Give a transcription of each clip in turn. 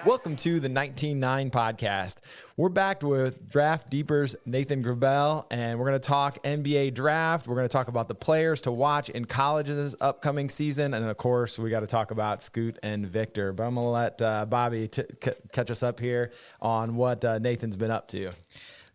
Welcome to the 19-9 podcast. We're back with Draft Deeper's Nathan Grubel, and we're going to talk NBA draft. We're going to talk about the players to watch in college this upcoming season. And, of course, we got to talk about Scoot and Victor. But I'm going to let Bobby catch us up here on what Nathan's been up to.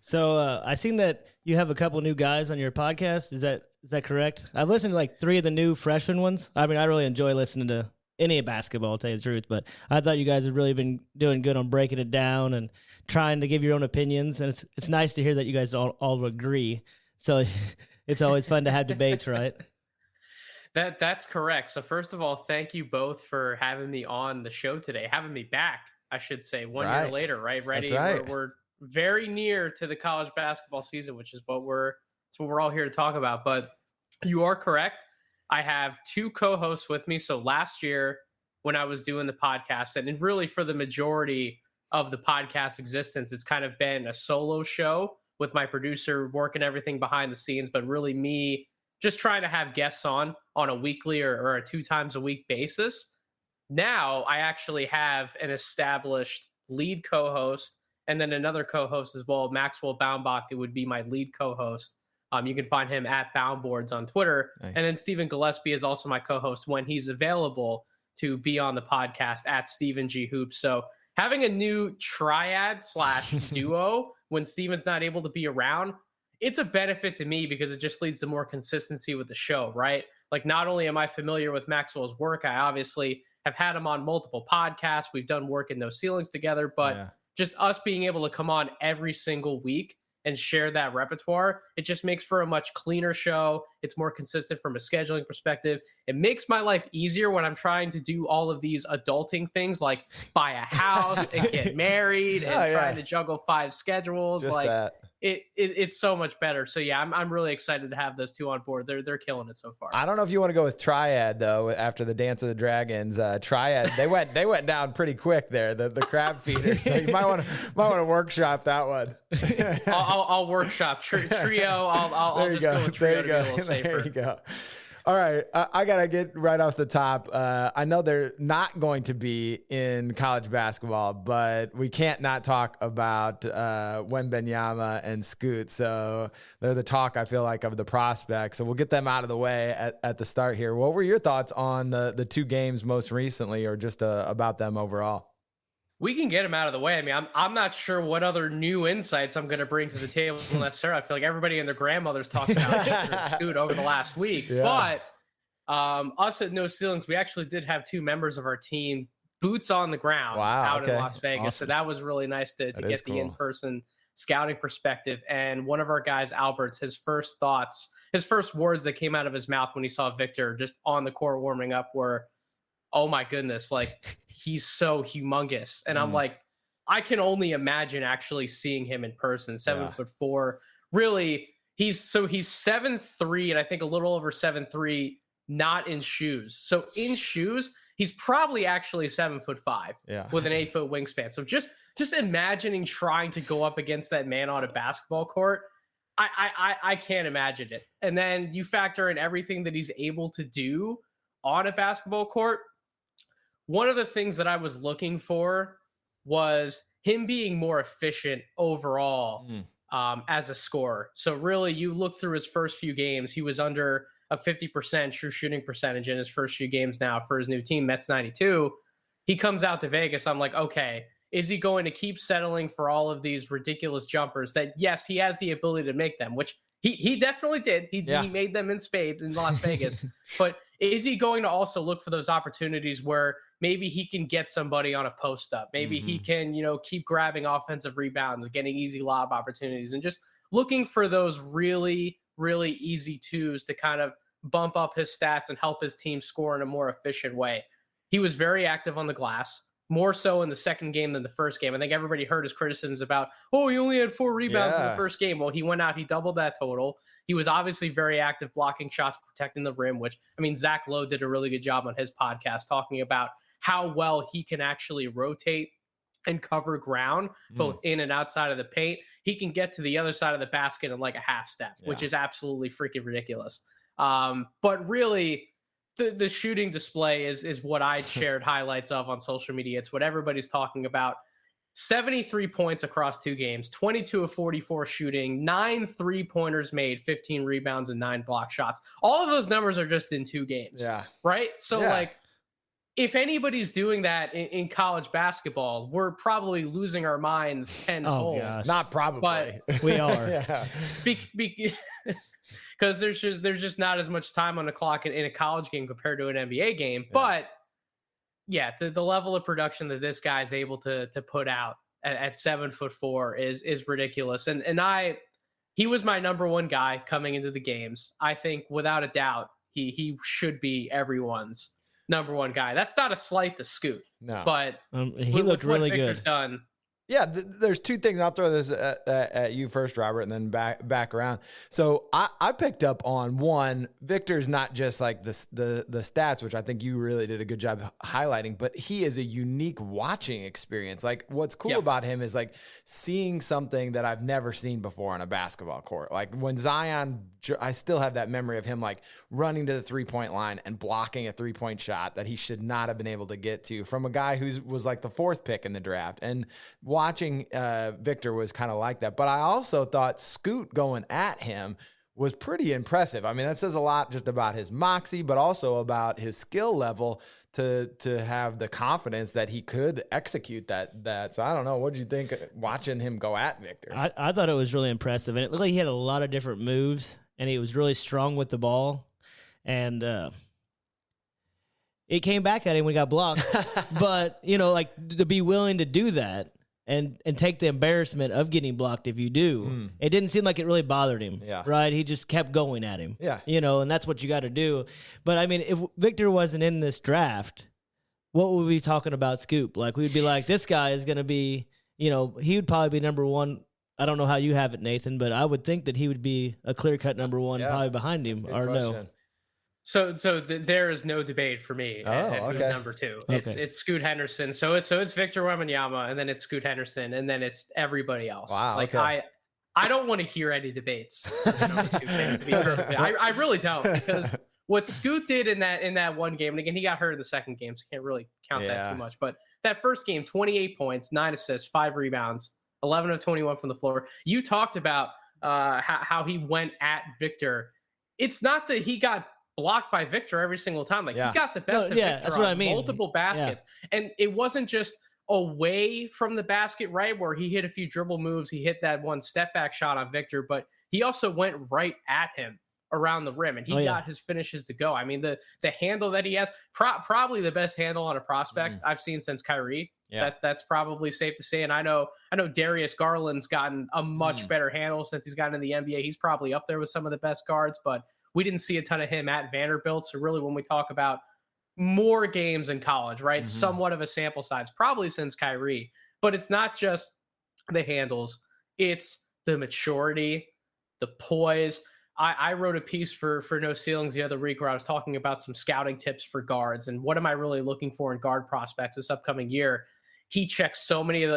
So I seen that you have a couple new guys on your podcast. Is that correct? I've listened to like 3 of the new freshman ones. I mean, I really enjoy listening to any basketball, I'll tell you the truth, but I thought you guys have really been doing good on breaking it down and trying to give your own opinions, and it's nice to hear that you guys all agree. So it's always fun to have debates, right? That's correct. So first of all, thank you both for having me on the show today, having me back, I should say, one year later, right? Ready? That's right. We're very near to the college basketball season, which is what we're all here to talk about. But you are correct. I have 2 co-hosts with me. So last year when I was doing the podcast, and really for the majority of the podcast existence, it's kind of been a solo show with my producer working everything behind the scenes, but really me just trying to have guests on a weekly or a 2 times a week basis. Now I actually have an established lead co-host and then another co-host as well. Maxwell Baumbach, it would be my lead co-host. You can find him at Boundboards on Twitter. Nice. And then Stephen Gillespie is also my co-host when he's available to be on the podcast at Stephen G. Hoops. So having a new triad / duo when Stephen's not able to be around, it's a benefit to me because it just leads to more consistency with the show, right? Like, not only am I familiar with Maxwell's work, I obviously have had him on multiple podcasts. We've done work in No Ceilings together, but just us being able to come on every single week and share that repertoire, it just makes for a much cleaner show. It's more consistent from a scheduling perspective. It makes my life easier when I'm trying to do all of these adulting things like buy a house and get married and trying to juggle 5 schedules. Just like that. It's so much better. So yeah, I'm really excited to have those 2 on board. They're killing it so far. I don't know if you want to go with Triad though. After the Dance of the Dragons, Triad they went down pretty quick there. The crab feeder. So you might want to workshop that one. I'll workshop trio. I'll just go with trio to be a little safer. There you go. All right, I got to get right off the top. I know they're not going to be in college basketball, but we can't not talk about Wembanyama and Scoot. So they're the talk, I feel like, of the prospects. So we'll get them out of the way at the start here. What were your thoughts on the 2 games most recently, or just about them overall? We can get them out of the way. I mean, I'm not sure what other new insights I'm going to bring to the table necessarily. I feel like everybody and their grandmothers talked about Scoot over the last week. Yeah. But us at No Ceilings, we actually did have 2 members of our team boots on the ground out in Las Vegas. Awesome. So that was really nice to get the in-person scouting perspective. And one of our guys, Albert's, his first words that came out of his mouth when he saw Victor just on the court warming up were, "Oh my goodness, like he's so humongous." And I'm like, I can only imagine actually seeing him in person. 7'4". Really, he's 7'3", and I think a little over 7'3", not in shoes. So in shoes, he's probably actually 7'5", with an 8-foot wingspan. So just imagining trying to go up against that man on a basketball court, I can't imagine it. And then you factor in everything that he's able to do on a basketball court. One of the things that I was looking for was him being more efficient overall as a scorer. So really, you look through his first few games, he was under a 50% true shooting percentage in his first few games now for his new team, Mets 92. He comes out to Vegas. I'm like, okay, is he going to keep settling for all of these ridiculous jumpers that, yes, he has the ability to make them, which he definitely did. He made them in spades in Las Vegas. But is he going to also look for those opportunities where maybe he can get somebody on a post up? Maybe he can, keep grabbing offensive rebounds, getting easy lob opportunities, and just looking for those really, really easy 2s to kind of bump up his stats and help his team score in a more efficient way. He was very active on the glass, more so in the second game than the first game. I think everybody heard his criticisms about, he only had 4 rebounds in the first game. Well, he went out, he doubled that total. He was obviously very active blocking shots, protecting the rim, which, I mean, Zach Lowe did a really good job on his podcast talking about how well he can actually rotate and cover ground, both in and outside of the paint. He can get to the other side of the basket in like a half step, which is absolutely freaking ridiculous. But really, the shooting display is what I shared highlights of on social media. It's what everybody's talking about. 73 points across 2 games, 22 of 44 shooting, 9 3-pointers made, 15 rebounds, and 9 block shots. All of those numbers are just in 2 games. Yeah. Right? So, like, if anybody's doing that in college basketball, we're probably losing our minds tenfold. Oh, not probably. But we are. Yeah. Because there's just not as much time on the clock in a college game compared to an NBA game. Yeah. But yeah, the level of production that this guy's able to put out at 7'4" is ridiculous. And he was my number 1 guy coming into the games. I think without a doubt he should be everyone's number 1 guy. That's not a slight to Scoot. No, but he looked really good. Done. Yeah, there's 2 things. I'll throw this at you first, Robert, and then back around. So I picked up on one. Victor's not just like the stats, which I think you really did a good job highlighting, but he is a unique watching experience. Like what's cool about him is like seeing something that I've never seen before on a basketball court. Like when Zion, I still have that memory of him like running to the 3-point line and blocking a 3-point shot that he should not have been able to get to from a guy who was like the 4th pick in the draft. And watching Victor was kind of like that. But I also thought Scoot going at him was pretty impressive. I mean, that says a lot just about his moxie, but also about his skill level to have the confidence that he could execute that. So I don't know. What did you think watching him go at Victor? I thought it was really impressive. And it looked like he had a lot of different moves, and he was really strong with the ball. And it came back at him when he got blocked. But, like to be willing to do that, and take the embarrassment of getting blocked if you do. It didn't seem like it really bothered him, right? He just kept going at him, and that's what you got to do. But, I mean, if Victor wasn't in this draft, what would we be talking about Scoop? Like, we'd be like, this guy is going to be, he would probably be number 1. I don't know how you have it, Nathan, but I would think that he would be a clear-cut number 1 probably behind him, or question. No. So there is no debate for me at who's number 2. It's Scoot Henderson. So it's Victor Wembanyama, and then it's Scoot Henderson, and then it's everybody else. Wow. Like I don't want to hear any debates. I really don't, because what Scoot did in that one game, and again he got hurt in the second game, so can't really count that too much. But that first game, 28 points, 9 assists, 5 rebounds, 11 of 21 from the floor. You talked about how he went at Victor. It's not that he got blocked by Victor every single time. Like he got the best of Victor that's what I mean. Multiple baskets. And it wasn't just away from the basket, right? Where he hit a few dribble moves. He hit that one step back shot on Victor, but he also went right at him around the rim, and he got his finishes to go. I mean, the handle that he has, probably the best handle on a prospect I've seen since Kyrie. Yeah. That's probably safe to say. And I know Darius Garland's gotten a much better handle since he's gotten in the NBA. He's probably up there with some of the best guards, but we didn't see a ton of him at Vanderbilt. So really, when we talk about more games in college, right, somewhat of a sample size, probably since Kyrie, but it's not just the handles. It's the maturity, the poise. I wrote a piece for No Ceilings the other week where I was talking about some scouting tips for guards and what am I really looking for in guard prospects this upcoming year. He checked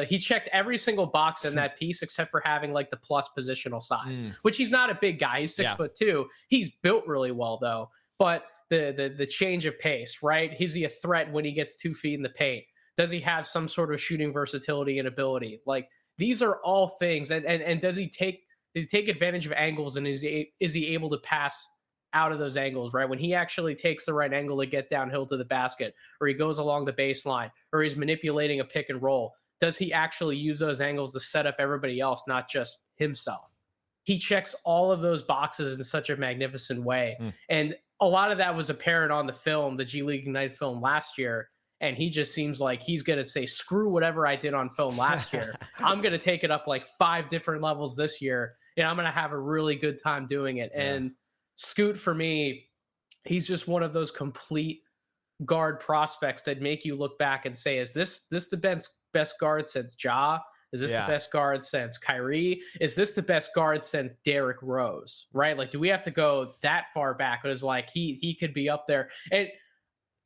he checked every single box in that piece except for having like the plus positional size, which he's not a big guy. He's 6'2". He's built really well though. But the change of pace, right? Is he a threat when he gets 2 feet in the paint? Does he have some sort of shooting versatility and ability? Like these are all things. And does he take advantage of angles, and is he able to pass out of those angles, right? When he actually takes the right angle to get downhill to the basket, or he goes along the baseline, or he's manipulating a pick and roll, does he actually use those angles to set up everybody else, not just himself? He checks all of those boxes in such a magnificent way. And a lot of that was apparent on the film, the G League Ignite film last year. And he just seems like he's going to say, screw whatever I did on film last year. I'm going to take it up like 5 different levels this year, and I'm going to have a really good time doing it. And Scoot, for me, he's just one of those complete guard prospects that make you look back and say, is this the best guard since Ja? Is this the best guard since Kyrie? Is this the best guard since Derrick Rose? Right? Like, do we have to go that far back? It was like he could be up there. And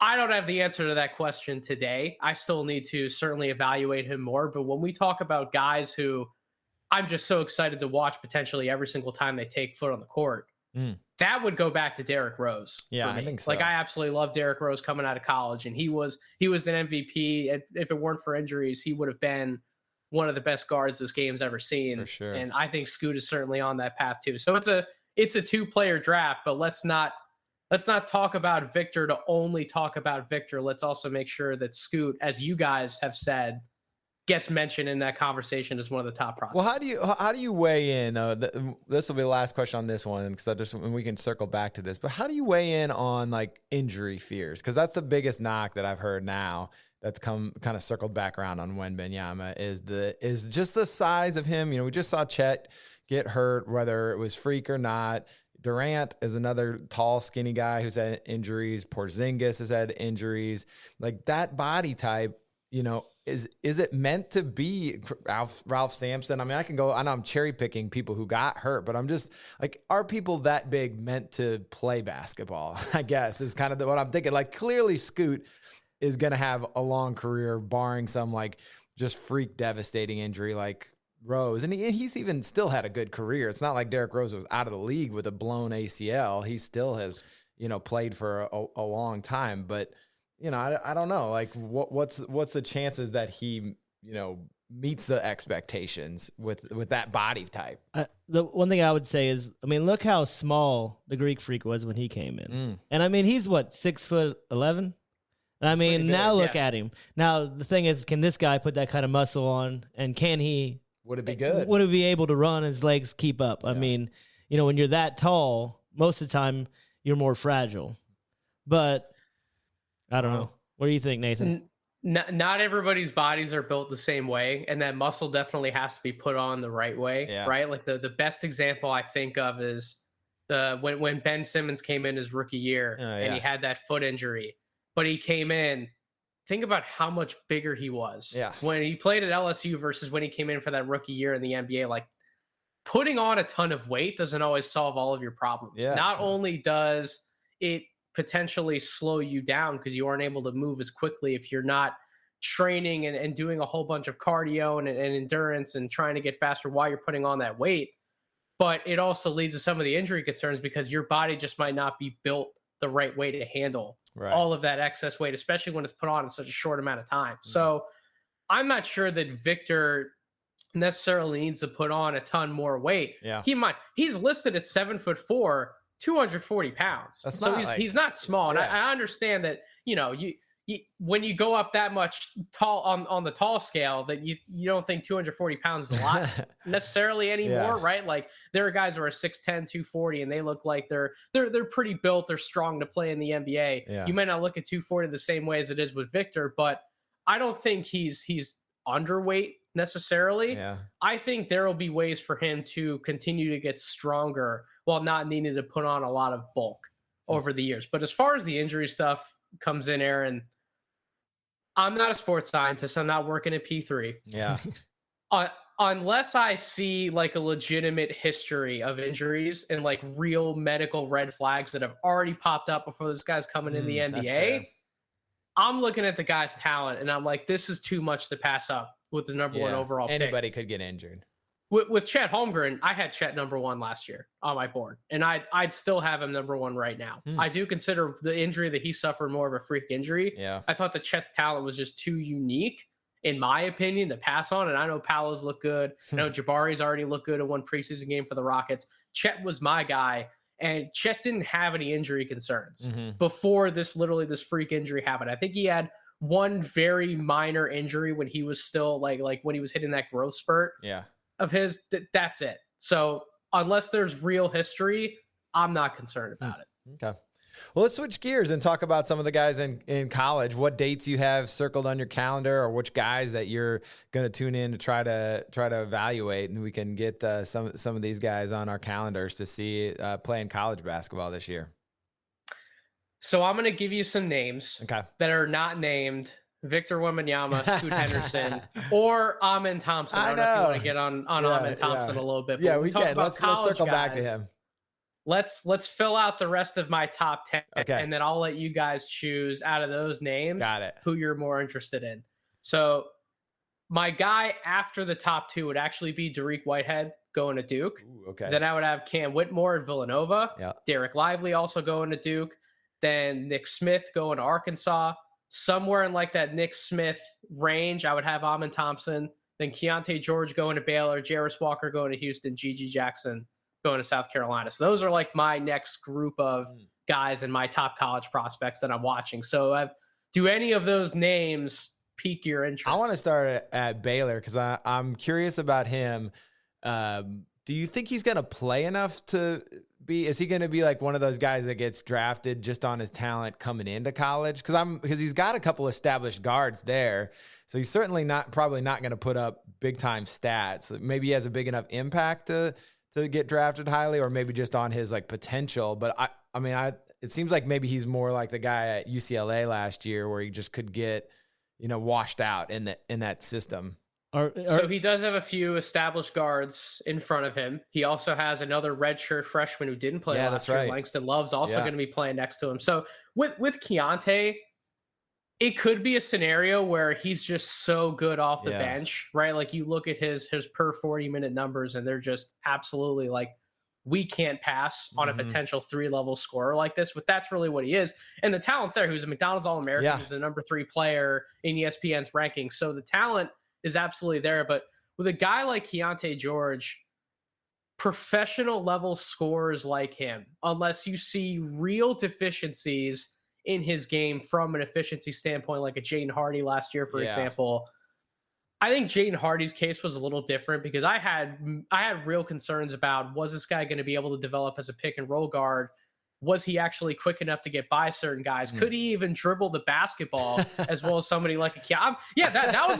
I don't have the answer to that question today. I still need to certainly evaluate him more. But when we talk about guys who I'm just so excited to watch potentially every single time they take foot on the court, that would go back to Derrick Rose. Yeah, I think so. Like, I absolutely love Derrick Rose coming out of college, and he was an MVP. If it weren't for injuries, he would have been one of the best guards this game's ever seen. For sure. And I think Scoot is certainly on that path too. So it's a 2-player draft, but let's not talk about Victor to only talk about Victor. Let's also make sure that Scoot, as you guys have said, gets mentioned in that conversation as one of the top prospects. Well, how do you weigh in? This will be the last question on this one, because we can circle back to this. But how do you weigh in on like injury fears? Because that's the biggest knock that I've heard now. That's kind of circled back around on Wembanyama is just the size of him. We just saw Chet get hurt, whether it was freak or not. Durant is another tall, skinny guy who's had injuries. Porzingis has had injuries. Like, that body type, is it meant to be Ralph Sampson? I mean, I know I'm cherry picking people who got hurt, but I'm just like, are people that big meant to play basketball? I guess is kind of what I'm thinking. Like, clearly Scoot is going to have a long career, barring some like just freak devastating injury like Rose. And he's even still had a good career. It's not like Derrick Rose was out of the league with a blown ACL. He still has, played for a long time. But, I don't know. Like, what's the chances that he, meets the expectations with that body type? The one thing I would say is, I mean, look how small the Greek Freak was when he came in. And I mean, he's what, 6'11"? I mean, now look at him. Now, the thing is, can this guy put that kind of muscle on, and would it be good? Would it be able to run, his legs keep up? Yeah. I mean, when you're that tall, most of the time you're more fragile. But I don't know. What do you think, Nathan? Not everybody's bodies are built the same way, and that muscle definitely has to be put on the right way, right? Like the best example I think of is when Ben Simmons came in his rookie year and he had that foot injury. But he came in, think about how much bigger he was. Yeah. When he played at LSU versus when he came in for that rookie year in the NBA, like, putting on a ton of weight doesn't always solve all of your problems. Yeah. Not only does it potentially slow you down because you aren't able to move as quickly if you're not training and doing a whole bunch of cardio and endurance and trying to get faster while you're putting on that weight, but it also leads to some of the injury concerns because your body just might not be built the right way to handle all of that excess weight, especially when it's put on in such a short amount of time. So I'm not sure that Victor necessarily needs to put on a ton more weight. Yeah. He's listed at 7'4", 240 pounds. He's not small. And I understand that, when you go up that much tall on the tall scale, that you don't think 240 pounds is a lot necessarily anymore, right? Like, there are guys who are 6'10", 240, and they look like they're pretty built. They're strong to play in the NBA. Yeah. You may not look at 240 the same way as it is with Victor, but I don't think he's underweight necessarily. Yeah. I think there will be ways for him to continue to get stronger while not needing to put on a lot of bulk over the years. But as far as the injury stuff comes in, Aaron, I'm not a sports scientist. I'm not working at P3. Yeah. Unless I see like a legitimate history of injuries and like real medical red flags that have already popped up before this guy's coming in the NBA, I'm looking at the guy's talent and I'm like, this is too much to pass up with the number one overall pick. Anybody could get injured. With Chet Holmgren, I had Chet number one last year on my board, and I'd still have him number one right now. I do consider the injury that he suffered more of a freak injury. Yeah. I thought that Chet's talent was just too unique, in my opinion, to pass on. And I know Paolo's look good. I know Jabari's already looked good in one preseason game for the Rockets. Chet was my guy, and Chet didn't have any injury concerns before this freak injury happened. I think he had one very minor injury when he was still like when he was hitting that growth spurt. Yeah. Of his, that's it. So unless there's real history, I'm not concerned about it. Okay. Well, let's switch gears and talk about some of the guys in college. What dates you have circled on your calendar, or which guys that you're going to tune in to try to evaluate, and we can get some of these guys on our calendars to see playing college basketball this year. So I'm going to give you some names that are not named Victor Wembanyama, Scoot Henderson, or Amen Thompson. I don't know if you want to get on Amen Thompson a little bit. But yeah, we can. Let's circle back to him. Let's fill out the rest of my top 10, and then I'll let you guys choose out of those names who you're more interested in. So my guy after the top two would actually be Dariq Whitehead going to Duke. Ooh, okay. Then I would have Cam Whitmore at Villanova. Yeah. Derek Lively also going to Duke. Then Nick Smith going to Arkansas. Somewhere in like that Nick Smith range, I would have Amon Thompson. Then Keontae George going to Baylor. Jarris Walker going to Houston. Gigi Jackson going to South Carolina. So those are like my next group of guys and my top college prospects that I'm watching. So do any of those names pique your interest? I want to start at Baylor because I'm curious about him. Do you think he's going to play enough to be? Is he going to be like one of those guys that gets drafted just on his talent coming into college? Because he's got a couple established guards there, so he's certainly probably not going to put up big time stats. Maybe he has a big enough impact to get drafted highly, or maybe just on his like potential. But I mean, it seems like maybe he's more like the guy at UCLA last year, where he just could get, washed out in that system. So he does have a few established guards in front of him. He also has another redshirt freshman who didn't play last year. Right. Langston Love's also going to be playing next to him. So with Keontae, it could be a scenario where he's just so good off the bench, right? Like you look at his per 40-minute numbers and they're just absolutely like, we can't pass on a potential 3-level scorer like this, but that's really what he is. And the talent's there. He was a McDonald's All-American. He's the number 3 player in ESPN's ranking. So the talent is absolutely there. But with a guy like Keontae George, professional level scorers like him, unless you see real deficiencies in his game from an efficiency standpoint, like a Jaden Hardy last year, for example, I think Jaden Hardy's case was a little different because I had real concerns about, was this guy going to be able to develop as a pick and roll guard? Was he actually quick enough to get by certain guys? Could he even dribble the basketball as well as somebody like a Keontae? That was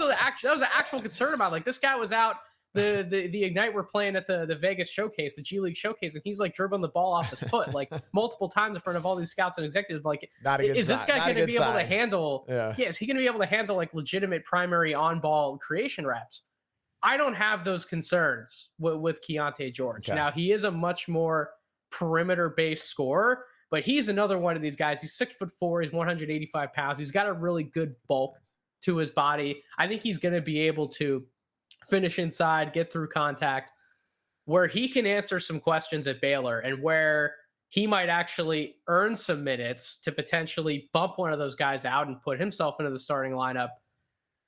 an actual concern about. Like, this guy was out the Ignite we're playing at the Vegas showcase, the G League showcase, and he's like dribbling the ball off his foot like multiple times in front of all these scouts and executives. Like, is this guy going to be able to handle? Is he going to be able to handle like legitimate primary on ball creation reps? I don't have those concerns with Keontae George. Okay. Now he is a much more perimeter-based scorer, but he's another one of these guys. He's 6'4", he's 185 pounds. He's got a really good bulk to his body. I think he's going to be able to finish inside, get through contact, where he can answer some questions at Baylor and where he might actually earn some minutes to potentially bump one of those guys out and put himself into the starting lineup.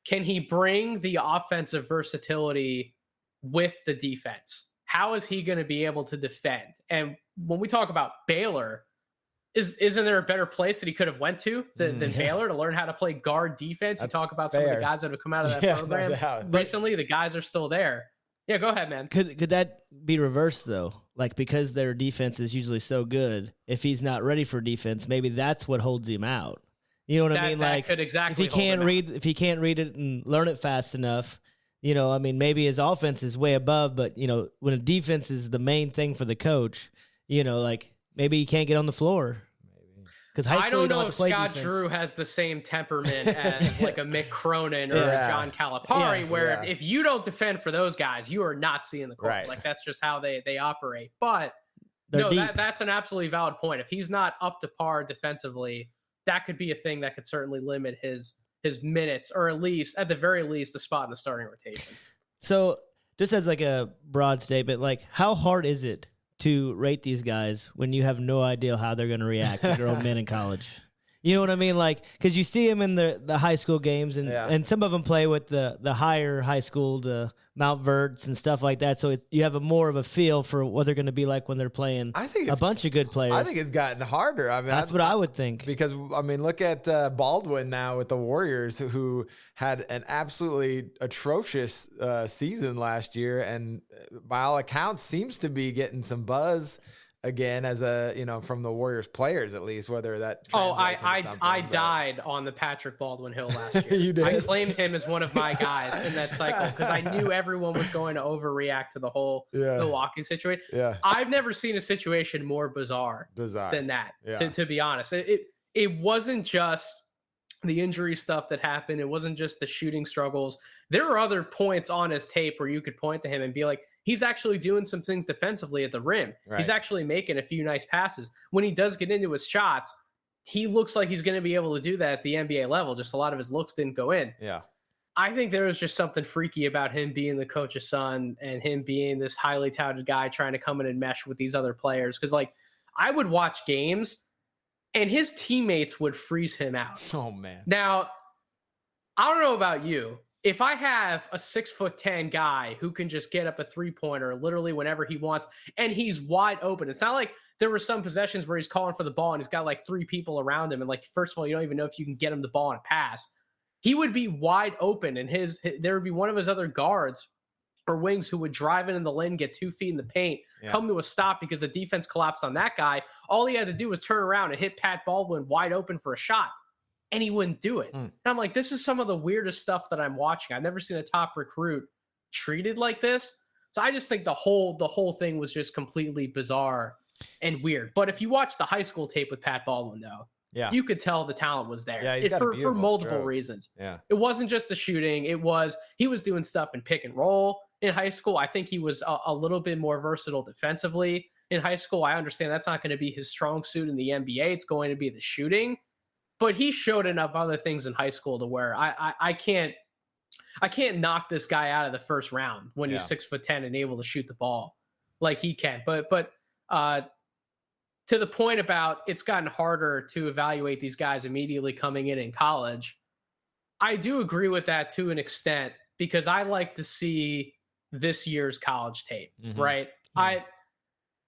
Can he bring the offensive versatility with the defense? How is he going to be able to defend? And when we talk about Baylor, isn't there a better place that he could have went to than Baylor to learn how to play guard defense? You talk about some of the guys that have come out of that program recently. The guys are still there. Yeah, go ahead, man. Could that be reversed though? Like, because their defense is usually so good, if he's not ready for defense, maybe that's what holds him out. You know what I mean? Like, could exactly if he can't read it and learn it fast enough. I mean, maybe his offense is way above, but, when a defense is the main thing for the coach, like maybe he can't get on the floor. Because I don't know if Scott Drew has the same temperament as like a Mick Cronin or a John Calipari, where if you don't defend for those guys, you are not seeing the court. Right. Like, that's just how they operate. But that's an absolutely valid point. If he's not up to par defensively, that could be a thing that could certainly limit his minutes, or at the very least, a spot in the starting rotation. So just as like a broad statement, like, how hard is it to rate these guys when you have no idea how they're going to react to grown men in college? You know what I mean? Like, because you see them in the high school games, and some of them play with the higher high school, the Mount Verts and stuff like that. So you have more of a feel for what they're going to be like when they're playing a bunch of good players. I think it's gotten harder. I mean, that's what I would think. Because, I mean, look at Baldwin now with the Warriors, who had an absolutely atrocious season last year, and by all accounts seems to be getting some buzz again, as from the Warriors players, at least, whether that translates I died on the Patrick Baldwin hill last year. You did? I claimed him as one of my guys in that cycle because I knew everyone was going to overreact to the whole Milwaukee situation. Yeah. I've never seen a situation more bizarre than that, to be honest. It wasn't just the injury stuff that happened. It wasn't just the shooting struggles. There were other points on his tape where you could point to him and be like, he's actually doing some things defensively at the rim. Right. He's actually making a few nice passes. When he does get into his shots, he looks like he's going to be able to do that at the NBA level. Just a lot of his looks didn't go in. Yeah. I think there was just something freaky about him being the coach's son and him being this highly touted guy trying to come in and mesh with these other players. Because, like, I would watch games and his teammates would freeze him out. Oh, man. Now, I don't know about you. If I have a 6'10" guy who can just get up a 3-pointer literally whenever he wants, and he's wide open, it's not like there were some possessions where he's calling for the ball and he's got like 3 people around him. And like, first of all, you don't even know if you can get him the ball on a pass. He would be wide open, and there would be one of his other guards or wings who would drive in the lane, get 2 feet in the paint, come to a stop because the defense collapsed on that guy. All he had to do was turn around and hit Pat Baldwin wide open for a shot. And he wouldn't do it. And I'm like, this is some of the weirdest stuff that I'm watching. I've never seen a top recruit treated like this. So I just think the whole thing was just completely bizarre and weird. But if you watch the high school tape with Pat Baldwin, though, you could tell the talent was there. Yeah, he's got for multiple stroke. reasons. Yeah. It wasn't just the shooting. He was doing stuff in pick and roll in high school. I think he was a little bit more versatile defensively in high school. I understand that's not going to be his strong suit in the NBA. It's going to be the shooting. But he showed enough other things in high school to where I can't knock this guy out of the first round when he's 6'10" and able to shoot the ball like he can. But to the point about it's gotten harder to evaluate these guys immediately coming in college, I do agree with that to an extent because I like to see this year's college tape, right? Mm-hmm.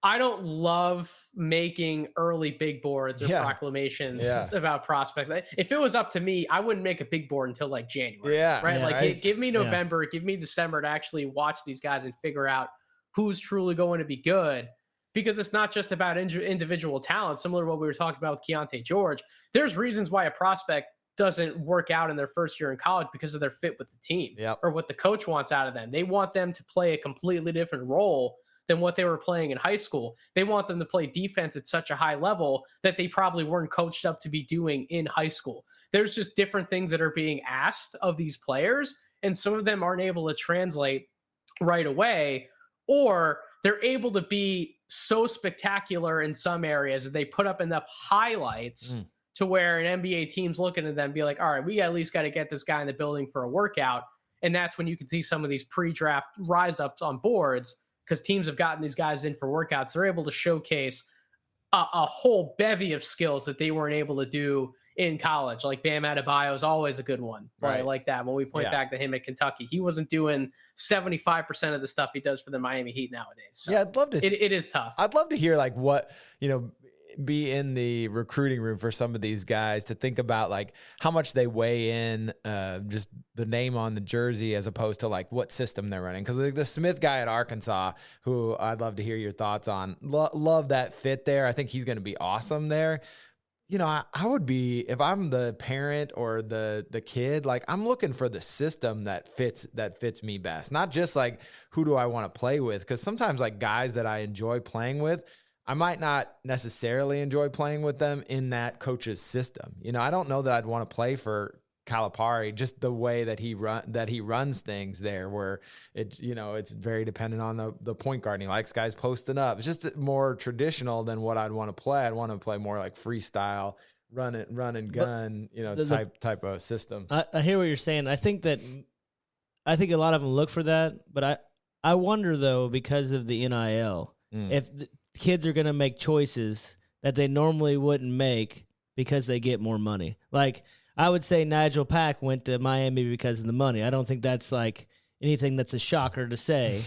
I don't love making early big boards or proclamations about prospects. If it was up to me, I wouldn't make a big board until like January. Give me November, give me December to actually watch these guys and figure out who's truly going to be good. Because it's not just about individual talent, similar to what we were talking about with Keontae George. There's reasons why a prospect doesn't work out in their first year in college because of their fit with the team or what the coach wants out of them. They want them to play a completely different role than what they were playing in high school. They want them to play defense at such a high level that they probably weren't coached up to be doing in high school. There's just different things that are being asked of these players, and some of them aren't able to translate right away, or they're able to be so spectacular in some areas that they put up enough highlights to where an NBA team's looking at them and be like, all right, we at least got to get this guy in the building for a workout. And that's when you can see some of these pre-draft rise-ups on boards, because teams have gotten these guys in for workouts. They're able to showcase a whole bevy of skills that they weren't able to do in college. Like Bam Adebayo is always a good one, right? Like that. When we point back to him at Kentucky, he wasn't doing 75% of the stuff he does for the Miami Heat nowadays. So I'd love to. It is tough. I'd love to hear like what, be in the recruiting room for some of these guys to think about like how much they weigh in just the name on the jersey as opposed to like what system they're running. Because like the Smith guy at Arkansas, who I'd love to hear your thoughts on, love that fit there. I think he's going to be awesome there. I would be, if I'm the parent or the kid, like I'm looking for the system that fits me best. Not just like, who do I want to play with? Because sometimes like guys that I enjoy playing with, I might not necessarily enjoy playing with them in that coach's system. I don't know that I'd want to play for Calipari, just the way that he runs things there, where it's very dependent on the point guard. And he likes guys posting up. It's just more traditional than what I'd want to play. I'd want to play more like freestyle, run and gun, type of system. I hear what you're saying. I think a lot of them look for that, but I wonder though, because of the NIL, if kids are going to make choices that they normally wouldn't make because they get more money. Like, I would say Nigel Pack went to Miami because of the money. I don't think that's like anything that's a shocker to say,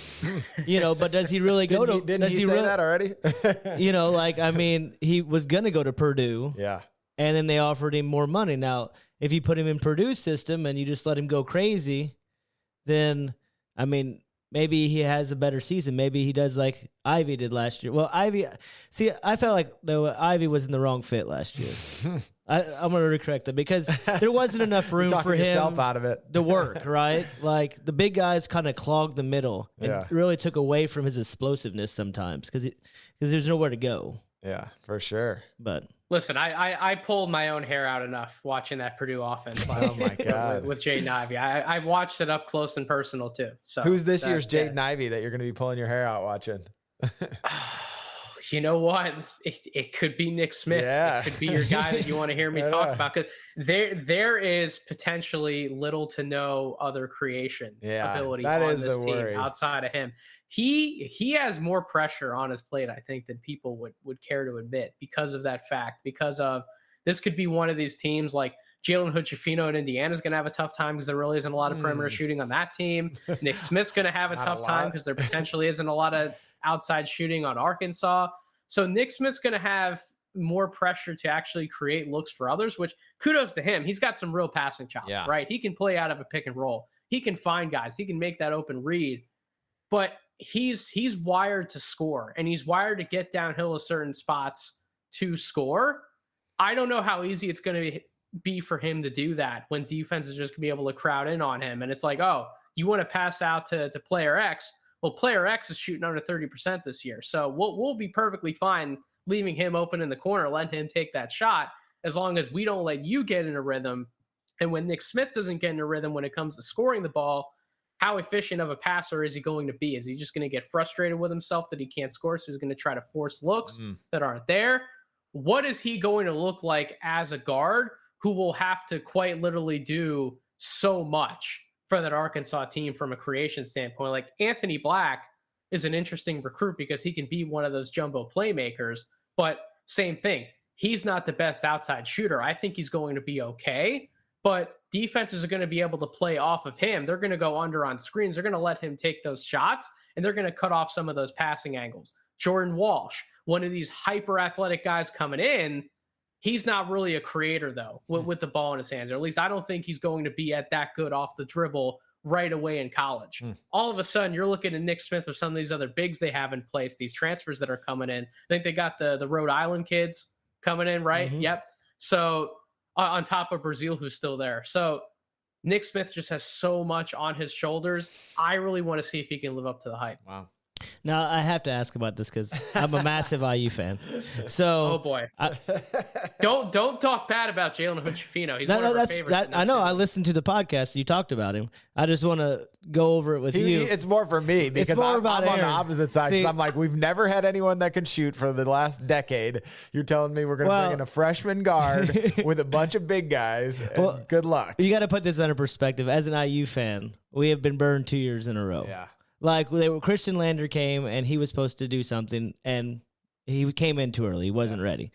but does he really go to, didn't he say that already? He was going to go to Purdue. Yeah. And then they offered him more money. Now, if you put him in Purdue's system and you just let him go crazy, then, maybe he has a better season. Maybe he does like Ivy did last year. Well, I felt like though Ivy was in the wrong fit last year. I'm going to correct that because there wasn't enough room for him out of it. to work, right? Like the big guys kind of clogged the middle and really took away from his explosiveness sometimes because there's nowhere to go. Yeah, for sure. But listen, I pulled my own hair out enough watching that Purdue offense. Oh my God, with Jaden Ivey, I watched it up close and personal too. So who's this year's Jaden Ivey that you're going to be pulling your hair out watching? You know what? It could be Nick Smith. Yeah. It could be your guy that you want to hear me talk about, because there is potentially little to no other creation ability on this team outside of him. He has more pressure on his plate, I think, than people would care to admit, because of that fact. Because of this could be one of these teams like Jalen Hood-Schifino in Indiana is going to have a tough time because there really isn't a lot of perimeter shooting on that team. Nick Smith's going to have a tough time because there potentially isn't a lot of outside shooting on Arkansas. So Nick Smith's going to have more pressure to actually create looks for others, which kudos to him. He's got some real passing chops, right? He can play out of a pick and roll. He can find guys. He can make that open read. But he's wired to score, and he's wired to get downhill at certain spots to score. I don't know how easy it's going to be for him to do that when defense is just going to be able to crowd in on him. And it's like, oh, you want to pass out to player X? Well, player X is shooting under 30% this year. So we'll be perfectly fine leaving him open in the corner, letting him take that shot, as long as we don't let you get in a rhythm. And when Nick Smith doesn't get in a rhythm when it comes to scoring the ball, how efficient of a passer is he going to be? Is he just going to get frustrated with himself that he can't score, so he's going to try to force looks that aren't there? What is he going to look like as a guard who will have to quite literally do so much for that Arkansas team from a creation standpoint? Like, Anthony Black is an interesting recruit because he can be one of those jumbo playmakers, but same thing. He's not the best outside shooter. I think he's going to be okay, but defenses are going to be able to play off of him. They're going to go under on screens. They're going to let him take those shots, and they're going to cut off some of those passing angles. Jordan Walsh, one of these hyper athletic guys coming in, he's not really a creator, though, with the ball in his hands. Or at least I don't think he's going to be at that good off the dribble right away in college. All of a sudden, you're looking at Nick Smith or some of these other bigs they have in place, these transfers that are coming in. I think they got the Rhode Island kids coming in, right? Yep. So on top of Brazil, who's still there. So Nick Smith just has so much on his shoulders. I really want to see if he can live up to the hype. Wow. Now, I have to ask about this because I'm a massive IU fan. So, oh boy, don't talk bad about Jalen Hood-Schifino. He's one of our favorites. I know. I listened to the podcast. You talked about him. I just want to go over it with you. It's more for me because I'm on the opposite side. I'm like, we've never had anyone that can shoot for the last decade. You're telling me we're going to bring in a freshman guard with a bunch of big guys. Well, good luck. You got to put this under perspective. As an IU fan, we have been burned 2 years in a row. Yeah. Like, Christian Lander came, and he was supposed to do something, and he came in too early. He wasn't ready.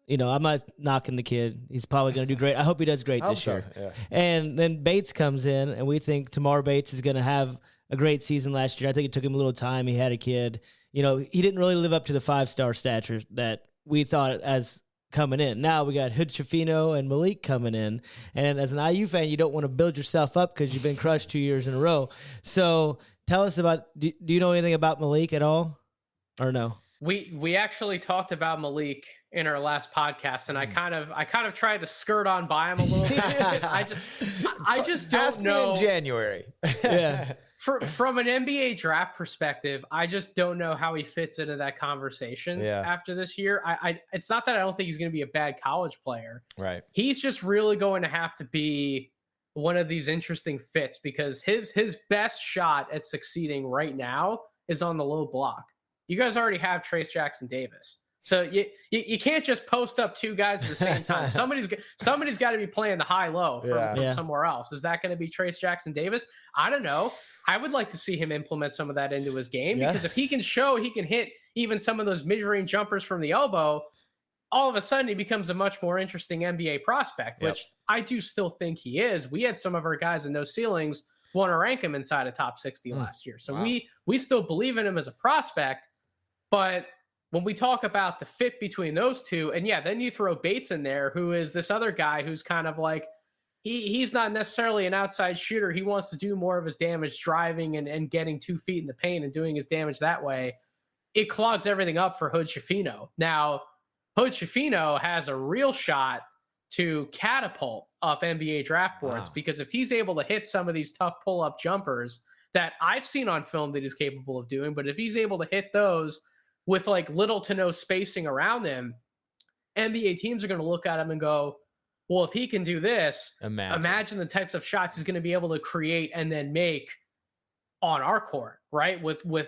You know, I'm not knocking the kid. He's probably going to do great. I hope he does great this year. Yeah. And then Bates comes in, and we think Tamar Bates is going to have a great season last year. I think it took him a little time. He had a kid. You know, he didn't really live up to the 5-star stature that we thought as coming in. Now we got Hood-Schifino and Malik coming in. And as an IU fan, you don't want to build yourself up because you've been crushed 2 years in a row. So tell us about, do you know anything about Malik at all or no? We actually talked about Malik in our last podcast, and I kind of tried to skirt on by him a little bit. I just don't Ask know. Me in January. Yeah. From an NBA draft perspective, I just don't know how he fits into that conversation after this year. It's not that I don't think he's going to be a bad college player. Right. He's just really going to have to be one of these interesting fits because his best shot at succeeding right now is on the low block. You guys already have Trace Jackson Davis. So you can't just post up two guys at the same time. Somebody's got to be playing the high-low from somewhere else. Is that going to be Trace Jackson Davis? I don't know. I would like to see him implement some of that into his game because if he can show he can hit even some of those mid-range jumpers from the elbow, all of a sudden he becomes a much more interesting NBA prospect, which I do still think he is. We had some of our guys in those ceilings want to rank him inside a top 60 last year. So we still believe in him as a prospect. But when we talk about the fit between those two, and then you throw Bates in there, who is this other guy who's kind of like, he's not necessarily an outside shooter. He wants to do more of his damage driving and getting 2 feet in the paint and doing his damage that way. It clogs everything up for Hood-Schifino. Now, Hood-Schifino has a real shot to catapult up NBA draft boards because if he's able to hit some of these tough pull-up jumpers that I've seen on film that he's capable of doing, but if he's able to hit those with like little to no spacing around him, NBA teams are going to look at him and go, well, if he can do this, imagine the types of shots he's going to be able to create and then make on our court, right? With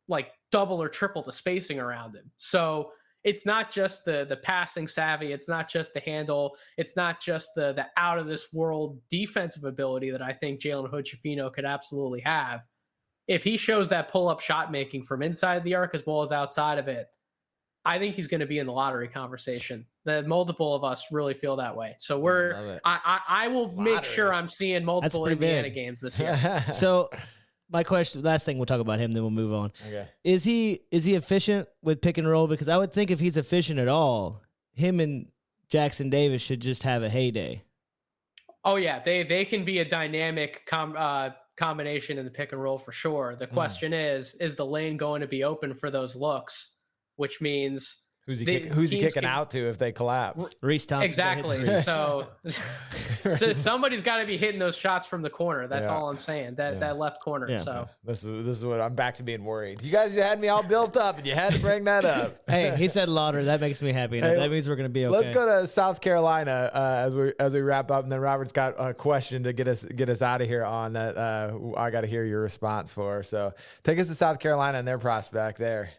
like double or triple the spacing around him. So it's not just the passing savvy. It's not just the handle. It's not just the out of this world defensive ability that I think Jalen Hood-Schifino could absolutely have. If he shows that pull-up shot making from inside the arc as well as outside of it, I think he's going to be in the lottery conversation. The multiple of us really feel that way. So I will make sure I'm seeing multiple Indiana games this year. So my question, last thing, we'll talk about him, then we'll move on. Okay. Is he efficient with pick and roll? Because I would think if he's efficient at all, him and Jackson Davis should just have a heyday. Oh yeah, they can be a dynamic combination in the pick and roll for sure. The question is the lane going to be open for those looks? Which means who's he kicking out to if they collapse? Reese Thompson. Exactly. So somebody's got to be hitting those shots from the corner. That's all I'm saying. That left corner. Yeah. So this is what I'm back to being worried. You guys had me all built up, and you had to bring that up. Hey, he said lottery. That makes me happy. Hey, that means we're gonna be okay. Let's go to South Carolina as we wrap up, and then Robert's got a question to get us out of here on that. I got to hear your response for. So take us to South Carolina and their prospect there.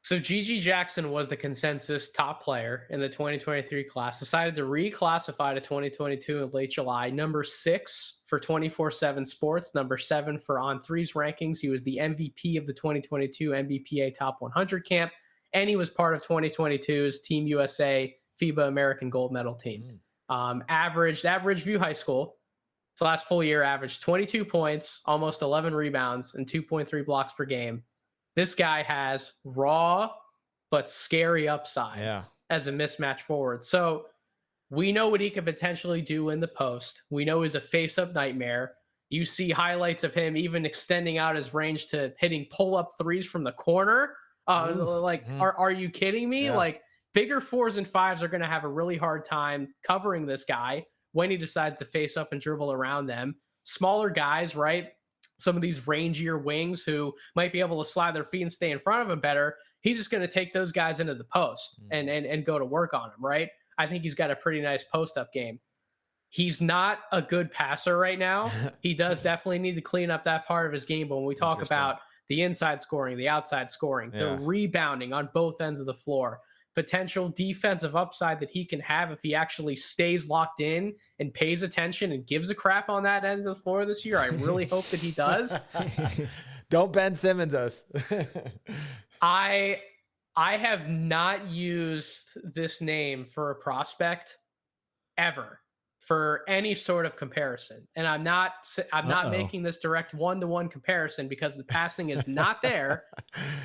So GG Jackson was the consensus top player in the 2023 class, decided to reclassify to 2022 in late July, number 6 for 24/7 Sports, number 7 for On3's rankings. He was the MVP of the 2022 NBPA Top 100 camp, and he was part of 2022's Team USA FIBA American Gold Medal team. Average View High School. So last full year averaged 22 points, almost 11 rebounds, and 2.3 blocks per game. This guy has raw but scary upside as a mismatch forward. So we know what he could potentially do in the post. We know he's a face-up nightmare. You see highlights of him even extending out his range to hitting pull-up threes from the corner. Are you kidding me? Yeah. Like, bigger 4s and 5s are going to have a really hard time covering this guy when he decides to face up and dribble around them. Smaller guys, right? Some of these rangier wings who might be able to slide their feet and stay in front of him better. He's just going to take those guys into the post and go to work on them, right? I think he's got a pretty nice post-up game. He's not a good passer right now. He does definitely need to clean up that part of his game. But when we talk about the inside scoring, the outside scoring, the rebounding on both ends of the floor, potential defensive upside that he can have if he actually stays locked in and pays attention and gives a crap on that end of the floor this year. I really hope that he does. Don't Ben Simmons us. I have not used this name for a prospect ever for any sort of comparison. And I'm not making this direct one-to-one comparison because the passing is not there,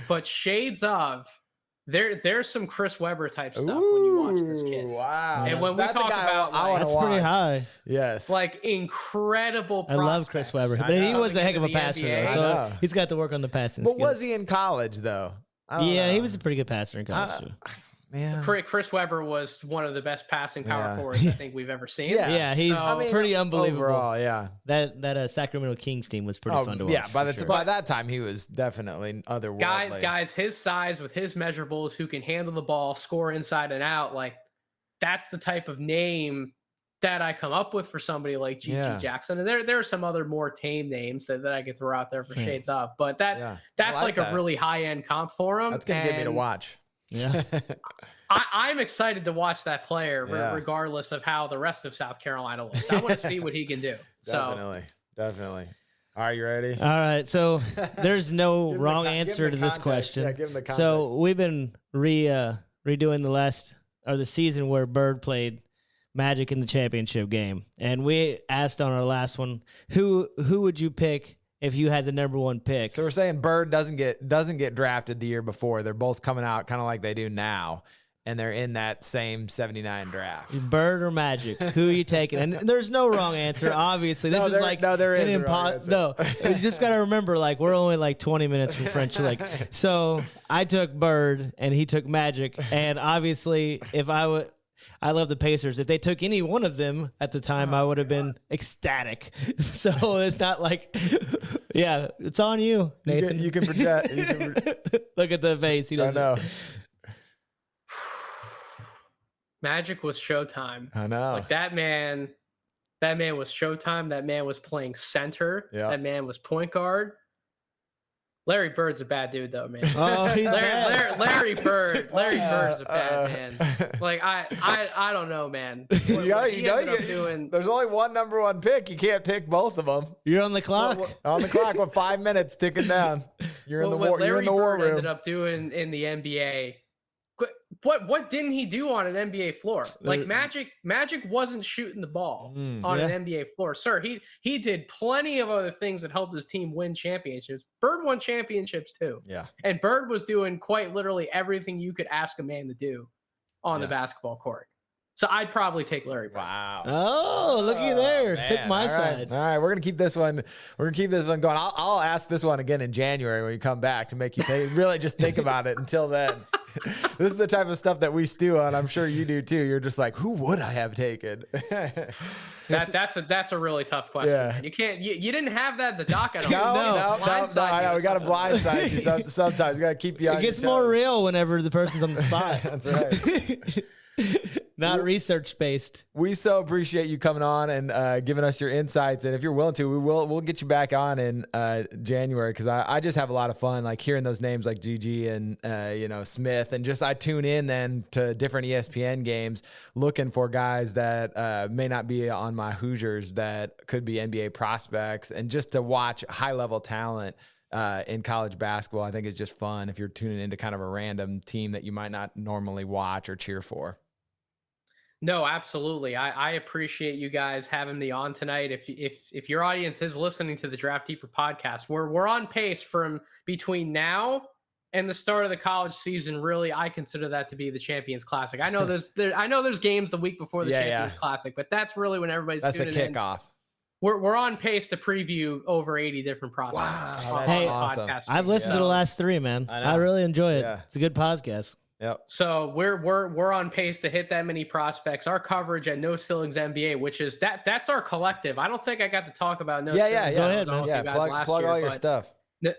but shades of there's some Chris Webber type stuff when you watch this kid. Wow. And when we talk about that's pretty high. Yes. Like incredible prospects. I love Chris Webber. But he was a heck of a passer though. So he's got to work on the passing. But was he in college though? Yeah, he was a pretty good passer in college too. Man. Chris Webber was one of the best passing power forwards I think we've ever seen. Yeah, he's pretty unbelievable. Overall, yeah. That Sacramento Kings team was pretty fun to watch. Yeah, by that time he was definitely otherworldly. Guys, his size with his measurables, who can handle the ball, score inside and out, like that's the type of name that I come up with for somebody like GG Jackson. And there are some other more tame names that I could throw out there for shades of, but that's like a really high end comp for him. That's gonna get me to watch. Yeah. I'm excited to watch that player regardless of how the rest of South Carolina looks. I want to see what he can do. Definitely. All right, you ready? All right. So there's no wrong answer to this question. Yeah, give him the context. So we've been redoing the season where Bird played Magic in the championship game. And we asked on our last one, who would you pick if you had the number 1 pick? So we're saying Bird doesn't get drafted the year before. They're both coming out kind of like they do now, and they're in that same 79 draft. Bird or Magic? Who are you taking? And there's no wrong answer, obviously. This is like there is an impossible. No, you just got to remember, like, we're only like 20 minutes from French Lick. So I took Bird, and he took Magic, and obviously, I love the Pacers. If they took any one of them at the time, I would have been ecstatic. So it's not like, it's on you, Nathan. You can project. Look at the face. He doesn't. I know. Magic was Showtime. I know. Like that man was Showtime. That man was playing center. Yeah. That man was point guard. Larry Bird's a bad dude, though, man. Oh, he's Larry Bird. Larry Bird's a bad man. Like I don't know, man. There's only one number one pick. You can't pick both of them. You're on the clock. On the clock with 5 minutes ticking down. You're in the war. Larry You're in the war Bird room. ended up doing in the NBA. What didn't he do on an NBA floor? Like Magic wasn't shooting the ball on an NBA floor. Sir, he did plenty of other things that helped his team win championships. Bird won championships too. Yeah. And Bird was doing quite literally everything you could ask a man to do on the basketball court. So I'd probably take Larry Bird. Wow. Oh, looky there. Man. Took my side. All right, we're gonna keep this one. We're gonna keep this one going. I'll ask this one again in January when you come back to make you really just think about it. Until then, this is the type of stuff that we stew on. I'm sure you do too. You're just like, who would I have taken? That's a really tough question. Yeah. You can't. You didn't have that in the doc. I don't No. I know. We got to blindside you sometimes. We got to keep you on. It gets more real whenever the person's on the spot. That's right. Not research based. We so appreciate you coming on and giving us your insights. And if you're willing to, we'll get you back on in January, because I just have a lot of fun like hearing those names like GG and Smith, and just I tune in then to different ESPN games looking for guys that may not be on my Hoosiers that could be NBA prospects, and just to watch high level talent in college basketball. I think it's just fun if you're tuning into kind of a random team that you might not normally watch or cheer for. No, absolutely. I appreciate you guys having me on tonight. If your audience is listening to the Draft Deeper podcast, we're on pace from between now and the start of the college season. Really, I consider that to be the Champions Classic. I know there's games the week before the Champions Classic, but that's really when everybody's that's tuning the kickoff. We're on pace to preview over 80 different prospects. Wow, hey, awesome. I've listened to the last 3, man. I really enjoy it. Yeah. It's a good podcast. Yep. So we're on pace to hit that many prospects. Our coverage at No Ceilings NBA, which is that's our collective. I don't think I got to talk about No Ceilings. Yeah. Go ahead, man. Yeah, plug all your stuff.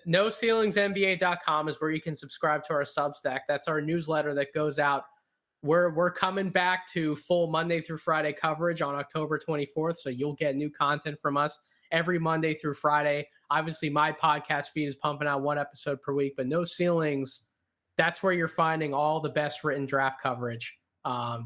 NoCeilingsNBA.com is where you can subscribe to our Substack. That's our newsletter that goes out. We're coming back to full Monday through Friday coverage on October 24th. So you'll get new content from us every Monday through Friday. Obviously, my podcast feed is pumping out 1 episode per week, but No Ceilings, that's where you're finding all the best written draft coverage.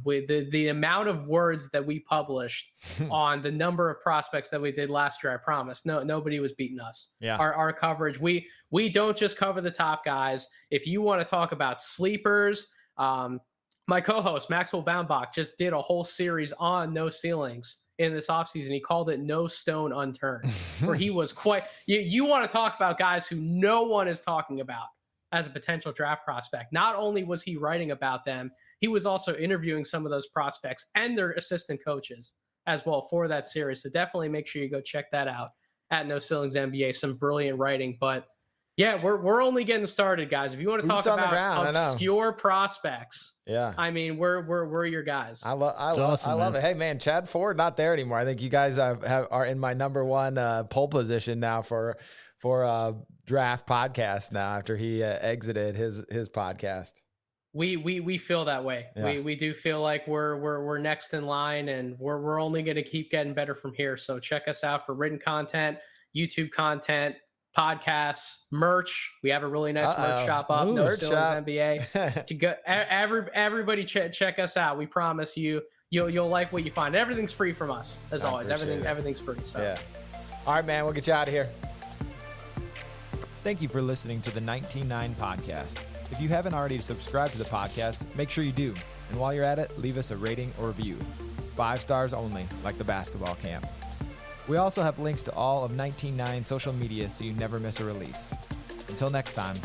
With the amount of words that we published on the number of prospects that we did last year, I promise nobody was beating us. Yeah. Our coverage, we don't just cover the top guys. If you want to talk about sleepers, my co-host Maxwell Baumbach just did a whole series on No Ceilings in this offseason. He called it No Stone Unturned, where he was quite. You want to talk about guys who no one is talking about as a potential draft prospect. Not only was he writing about them, he was also interviewing some of those prospects and their assistant coaches as well for that series. So definitely make sure you go check that out at No Ceilings NBA. Some brilliant writing. But yeah, we're only getting started, guys. If you want to talk about obscure prospects, I mean, we're your guys. I love it. Hey, man, Chad Ford not there anymore. I think you guys are in my number one pole position now for draft podcast now after he exited his podcast. We feel that way. Yeah. We do feel like we're next in line, and we're only going to keep getting better from here. So check us out for written content, YouTube content, podcasts, merch. We have a really nice merch shop up. No Ceilings NBA. To go, everybody check us out. We promise you'll like what you find. Everything's free from us as always. Everything's free. So. Yeah. All right, man. We'll get you out of here. Thank you for listening to the 19.9 podcast. If you haven't already subscribed to the podcast, make sure you do. And while you're at it, leave us a rating or review. 5 stars only, like the basketball camp. We also have links to all of 19.9 social media so you never miss a release. Until next time,